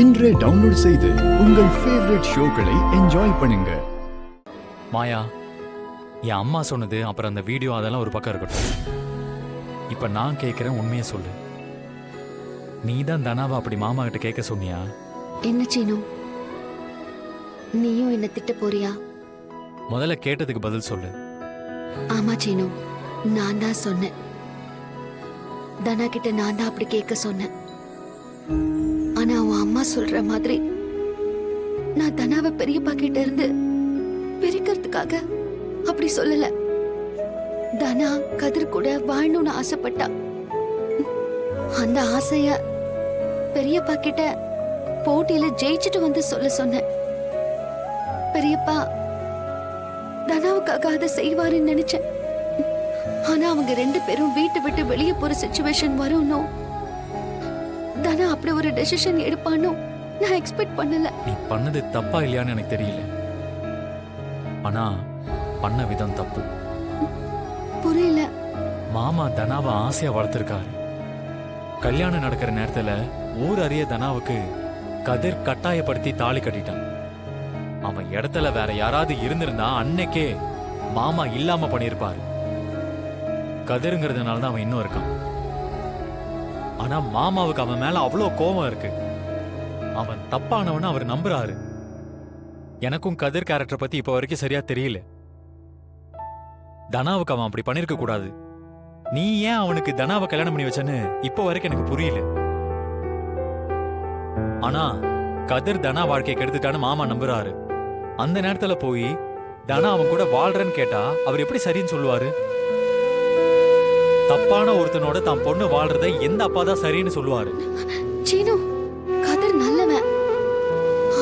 இன்றே டவுன்லோட் செய்து உங்கள் ஃபேவரட் ஷோக்களை என்ஜாய் பண்ணுங்க. மாயா, என் அம்மா சொன்னது அப்புறம் அந்த வீடியோ அதெல்லாம் ஒரு பக்கம் இருக்கட்டும். இப்ப நான் கேட்கிறேன், உண்மையை சொல்லு. நீ தான் தனாவை அப்படி மாமா கிட்ட கேட்க சொன்னியா? என்ன சீனு, நீயும் என்ன திட்ட போறியா? முதல்ல கேட்டதுக்கு பதில் சொல்லு. ஆமா சீனு, நான் தான் சொன்னேன். தனா கிட்ட நான் தான் அப்படி கேட்க சொன்னேன். ஆனா அவன் அம்மா சொல்ற மாதிரி நான் தனாவை பெரியப்பா கிட்ட இருந்து பிரிக்கிறதுக்காக அப்படி சொல்லல. தனா கதிர் கூட வாழணும்னு ஆசைப்பட்டா. அந்த ஆசைய பெரியப்பா கிட்ட போட்டியில ஜெயிச்சுட்டு வந்து சொல்ல சொன்னேன். பெரியப்பா தனாவுக்காக அதை செய்வாருன்னு நினைச்சேன். ஆனா அவங்க ரெண்டு பேரும் வீட்டை விட்டு வெளியே போற சிச்சுவேஷன் வரும்னோ, தனா அப்படி ஒரு டெசிஷன் எடுப்பானோ நான் எக்ஸ்பெக்ட் பண்ணல. நீ பண்ணது தப்பா இல்லையான்னு எனக்கு தெரியல, ஆனா பண்ண விதம் தப்பு. புரியல. மாமா தனாவை ஆசையா வளர்த்திருக்காரு. கல்யாணம் நடக்கிற நேரத்துல ஊர் அறிய தனாவுக்கு கதிர் கட்டாயப்படுத்தி தாலி கட்டிட்டான். அவன் இடத்துல வேற யாராவது இருந்திருந்தா அன்னைக்கே மாமா இல்லாம பண்ணிருப்பாரு. கதிருங்கிறதுனால தான் அவன் இன்னும் இருக்கான். ஆனா மாமாவுக்கு அவன் மேல அவ்வளோ கோபம் இருக்கு. அவன் தப்பானவன்னு அவர் நம்புறாரு. எனக்கும் கதிர் கேரக்டர் பத்தி இப்ப வரைக்கும் சரியா தெரியல. தனாவுக்கு அவன் அப்படி பண்ணிருக்க கூடாது. நீ ஏன் அவனுக்கு தனாவை கல்யாணம் பண்ணி வச்சன்னு இப்ப வரைக்கும் எனக்கு புரியல. ஆனா கதிர் தனா வாழ்க்கையை கெடுத்துட்டான்னு மாமா நம்புறாரு. அந்த நேரத்துல போய் தனா அவன் கூட வாழ்றன்னு கேட்டா அவர் எப்படி சரின்னு சொல்லுவாரு? தப்பான ஒருத்தனோட தான் பொண்ணு வாழ்றதை எந்த அப்பா தான் சரின்னு சொல்லுவாரு? சீனு, கதிர் நல்லவன்.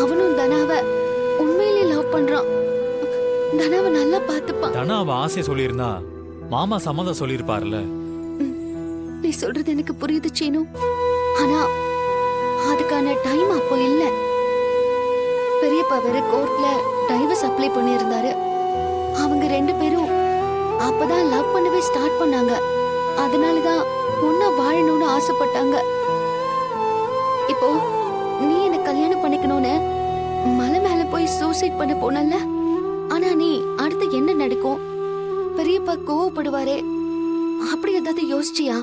அவனும் தனாவை உண்மையிலே லவ் பண்றான். தனாவை நல்லா பார்த்துப்பான். தனா அவன் ஆசை சொல்லியிருந்தா மாமா சம்மதம் சொல்லியிருப்பாருல்ல. நீ சொல்றது எனக்கு புரியுது சீனு. ஆனா அதுக்கான டைம் அப்போ இல்ல. பெரியப்பா வேற கோர்ட்ல டைவர்ஸ் அப்ளை பண்ணியிருந்தாரு. அவங்க ரெண்டு பேரும் அப்பதான் லவ் பண்ணவே ஸ்டார்ட் பண்ணாங்க. அதனாலதான் ஒன்னா வாழணும்னு ஆசைப்பட்டாங்க. இப்போ நீ என்ன கல்யாணம் பண்ணிக்கணும்னு மலை மேல போய் சூசைட் பண்ண போனல. ஆனா நீ அடுத்து என்ன நடக்கும்? பெரியப்பா கோவப்படுவாரே, அப்படி ஏதாவது யோசிச்சியா?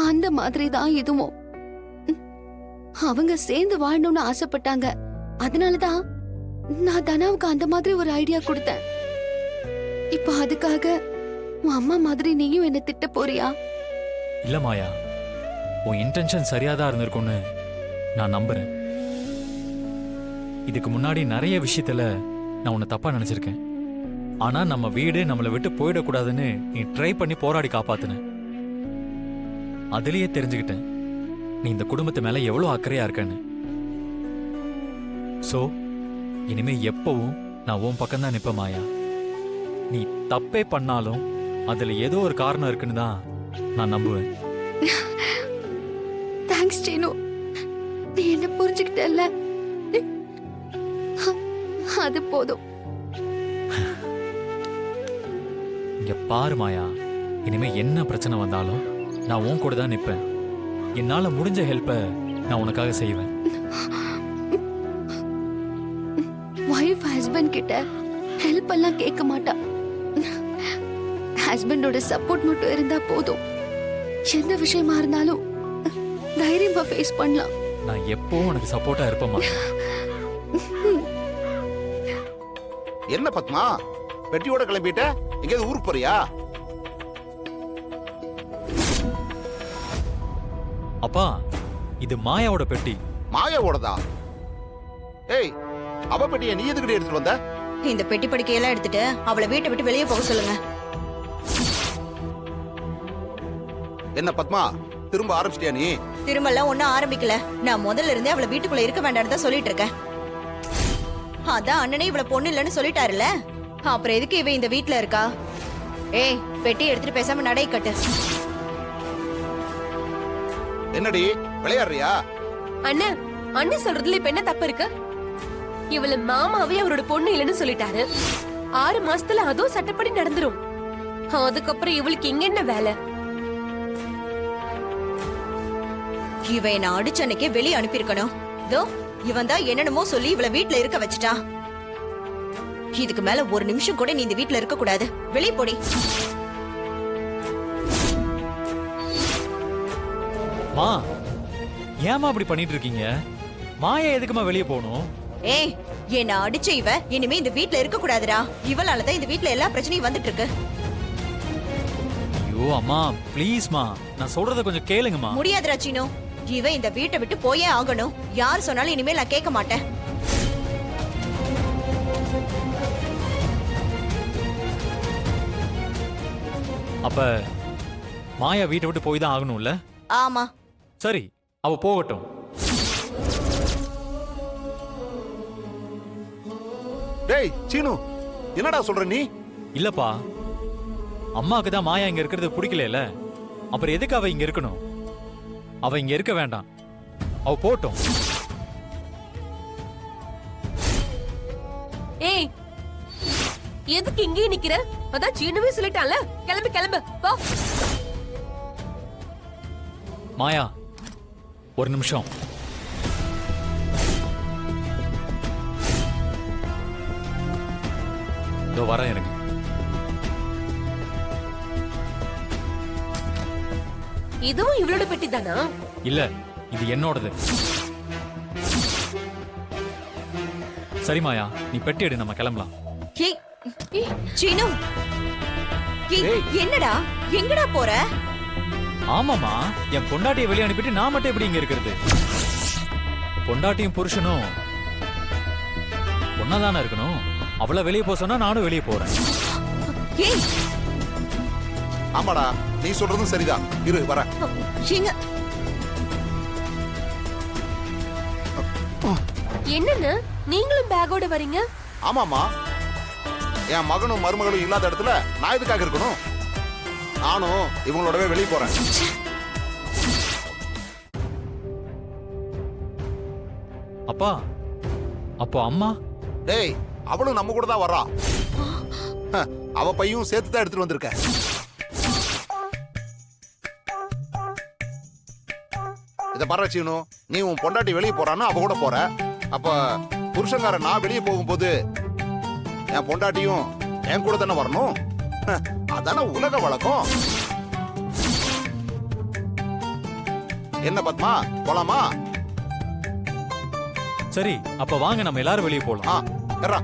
அந்த மாதிரி தான் இதுவும். அவங்க சேர்ந்து வாழணும்னு ஆசைப்பட்டாங்க. அதனாலதான் நான் தனாவுக்கு அந்த மாதிரி ஒரு ஐடியா கொடுத்தேன். இப்ப அதுக்காக உன் அம்மா மாதிரி நீயும் என்ன திட்ட போறியா? இல்ல மாயா, உன் இன்டென்ஷன் சரியாதான் இருந்திருக்கும்னு நான் நம்புறேன். இதுக்கு முன்னாடி நிறைய விஷயத்துல நான் உன்னை தப்பா நினைச்சிருக்கேன். ஆனா நம்ம வீடு நம்மளை விட்டு போயிடக்கூடாதுன்னு நீ ட்ரை பண்ணி போராடி காப்பாத்துன. அதுலயே தெரிஞ்சுக்கிட்டேன் நீ இந்த குடும்பத்து மேல எவ்வளவு அக்கறையா இருக்கன்னு. சோ இனிமே எப்பவும் நான் உன் பக்கம் தான் நிப்ப மாயா. நீ தப்பே பண்ணாலும் அதுல ஏதோ ஒரு காரணம் இருக்குன்னு தான் நான் நம்புவேன். தேங்க்ஸ் சீனு, நீ என்ன புரிஞ்சுக்கிட்டல்ல, அது போதும். இங்க பாரு மாயா, இனிமே என்ன பிரச்சனை வந்தாலும் நான் உன் கூட தான் நிப்பேன். என்னால முடிஞ்ச ஹெல்ப்ப நான் உனக்காக செய்வேன். வைஃப் ஹஸ்பண்ட் கிட்ட ஹெல்ப் எல்லாம் கேட்க மாட்டா. ஹஸ்பண்டோட சப்போர்ட் மட்டும் இருந்தா போதும். எந்த விஷயமா இருந்தாலும் தைரியமா ஃபேஸ் பண்ணலாம். நான் எப்பவும் உனக்கு சப்போர்ட்டா இருப்பேன். என்ன பத்மா, பெட்டியோட கிளம்பிட்ட? எங்கேயாவது ஊருக்கு போறியா? அப்பா, இது மாயாவோட பெட்டி. மாயாவோடதா? ஏய், அவ பெட்டியை நீ எதுக்கிட்ட எடுத்துட்டு வந்த? இந்த பெட்டி படிக்கையெல்லாம் எடுத்துட்டு அவளை வீட்டை விட்டு வெளியே போக சொல்லுங்க. என்ன பத்மா, திரும்ப ஆரம்பிச்சிட்டியா நீ? திரும்பலாம் ஒன்னும் ஆரம்பிக்கல. நான் முதல்ல இருந்தே அவளை வீட்டுக்குள்ள இருக்க வேண்டாம்னு தான் சொல்லிட்டு இருக்கேன். அதான் அண்ணனே இவள பொண்ணு இல்லைன்னு சொல்லிட்டாருல, அப்புறம் எதுக்கு இவ இந்த வீட்டுல இருக்கா? ஏய், பெட்டி எடுத்துட்டு பேசாம நடை கட்டு. என்னடி விளையாடுறியா? அண்ணன், அண்ணன் சொல்றதுல இப்ப என்ன தப்பு இருக்கு? இவள மாமாவே அவரோட பொண்ணு இல்லைன்னு சொல்லிட்டாரு. 6 மாசத்துல அதுவும் சட்டப்படி நடந்துரும். அதுக்கப்புறம் இவளுக்கு இங்க என்ன வேலை? இவன் என்ன அடிச்ச அன்னைக்கே வெளியே அனுப்பியிருக்கணும். இதோ இவன் தான் என்னென்னமோ சொல்லி இவள வீட்ல இருக்க வச்சுட்டான். இதுக்கு மேல ஒரு நிமிஷம் கூட நீ இந்த வீட்ல இருக்க கூடாது. வெளியே போடி. மா ஏமா அப்படி பண்ணிட்டு இருக்கீங்க? மாயா எதுக்குமா வெளியே போகணும்? ஏய், என்ன அடிச்ச இவ இனிமே இந்த வீட்ல இருக்க கூடாதுடா. இவளாலதான் இந்த வீட்ல எல்லா பிரச்சனையும் வந்துட்டு இருக்கு. ஐயோ அம்மா ப்ளீஸ்மா, நான் சொல்றத கொஞ்சம் கேளுங்கம்மா. முடியாதுடா சீனு. இவ இந்த வீட்டை விட்டு போயே ஆகணும். யார் சொன்னாலும் இனிமேல் நான் கேட்க மாட்டேன். அப்ப மாயா வீட்டை விட்டு போய் தான் ஆகணும்ல? ஆமா. சரி, அவ போகட்டும். டேய் சீனு, என்னடா சொல்ற நீ? இல்லப்பா, அம்மாக்கு தான் மாயா இங்க இருக்கிறது பிடிக்கல. அப்புறம் எதுக்கு அவ இங்க இருக்கணும்? அவ இங்க இருக்க வேண்டாம், அவ போட்டும். ஏய், எதுக்கு இங்கேயே நிக்கிற? அதான் சீனுவே சொல்லிட்டான்ல, கிளம்பு கிளம்பு போ. மாயா ஒரு நிமிஷம். இதோ வரேன். எனக்கு இதுவும் இவளோட பெட்டி தானா? இல்ல, இது என்னோடது. சரி மாயா, நீ பெட்டி எடு, நம்ம கிளம்பலாம். ஏய், சீனு. ஏய், ஏய். என்னடா எங்கடா போற? ஆமாமா, என் பொண்டாட்டியை வெளியே அனுப்பிட்டு நான் மட்டும் எப்படி இங்க இருக்கிறது? பொண்டாட்டியும் புருஷனும் ஒன்னாதானே இருக்கணும். அவளை வெளியே போக சொன்னா நானும் வெளியே போறேன். ஏய், ஆமாடா, நீ சொல்றதும் சரிதான். இரு வரேன். எங்க என்னன்னு நீங்களும் பேக்கோட வரீங்க? ஆமாமா, என் மகனும் மருமகளும் இல்லாத இடத்துல நான் எதுக்காக இருக்கணும்? நானும் இவங்களோடவே வெளியே போறேன். அப்பா, அப்போ அம்மா? டேய், அவளும் நம்ம கூட தான் வர்றா. அவ பையும் சேர்த்து தான் எடுத்துட்டு வந்திருக்க. இத பாரு சீனு, நீ உன் பொண்டாட்டி வெளியே போறான்னு அவ கூட போற. அப்ப புருஷங்கார நான் வெளியே போகும்போது என் பொண்டாட்டியும் என் கூட தானே வரணும். அதான உலக வழக்கம். என்ன பத்மா, போலாமா? சரி, அப்ப வாங்க நம்ம எல்லாரும் வெளியே போலாம். எட்ரா,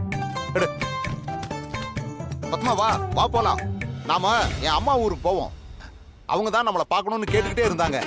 எடு. பத்மா வா வா போலாம். நாம என் அம்மா ஊருக்கு போவோம். அவங்க தான் நம்மளை பார்க்கணும்னு கேட்டுக்கிட்டே இருந்தாங்க.